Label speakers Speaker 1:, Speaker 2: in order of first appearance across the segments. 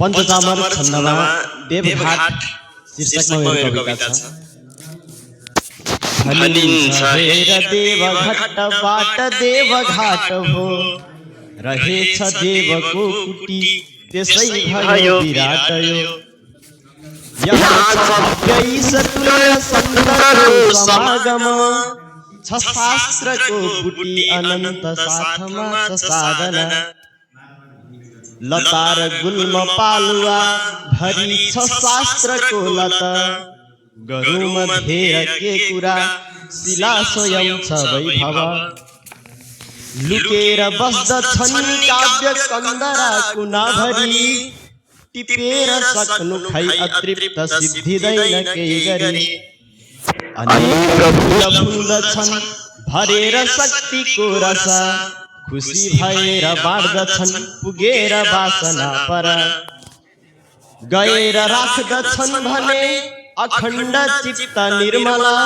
Speaker 1: पञ्चचामर छन्दमा देवघाट शीर्षकमा मेरो कविता छ। भनिन्छ हेर देवघाटबाट देवघाट हो, रहेछ देवको कुटी त्यसै भयो विराट यो। यहाँ छ ईशतुल्य सन्तको समागम, छ शास्त्रको बुटी अनन्त साथमा छ साधना। लतार गुल्म पालुवा भरी छ शास्त्रको लत, गरौँ धेर के कुरा शिला स्वयं छ वैभव। लुकेर बस्दछन् काव्य कन्दरा कुनाभरि, टिपेर सक्नु खै अतृप्त सिद्धिदैन केही गरी। अनेक फुल फुल्दछन् भरेर शक्तिको रस, खुसी भएर बाँड्दछन् पुगेर वासना पर। गएर राख्दछन् भने अखण्ड चित्त निर्मला,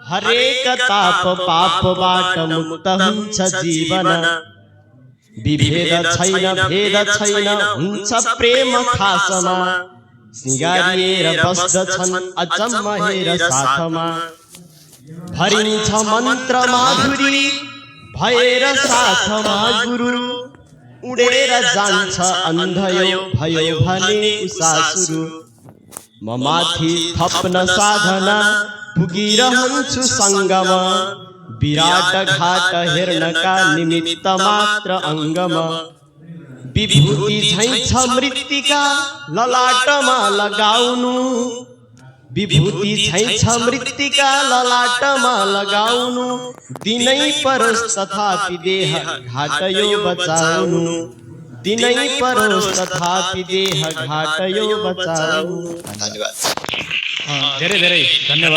Speaker 1: हरेक ताप पापबाट मुक्त हुन्छ जीवन। विभेद छैन भेद छैन हुन्छ प्रेम खासमा, सिंगारिएर बस्दछन् अचम्म हेर साथमा। भरिन्छ मन्त्र माधुरी भएर साथमा गुरु, उडेर जान्छ अन्धयो भयो भने उसासुरु। म माथि थप्न साधना पुगिरहन्छु सङ्गमा, विराट घाट हेर्नका निमित्त मात्र अङ्गमा। विभूति झैं छ मृत्तिका ललाटमा लगाउनु, विभूति झैं छ मृत्तिका ललाटमा लगाउनु। दिनै परोस् तथापि देह घाट यो बचाउनु, दिनै परोस् तथापि देह घाट यो बचाउनु।
Speaker 2: धेरै धेरै धन्यवाद।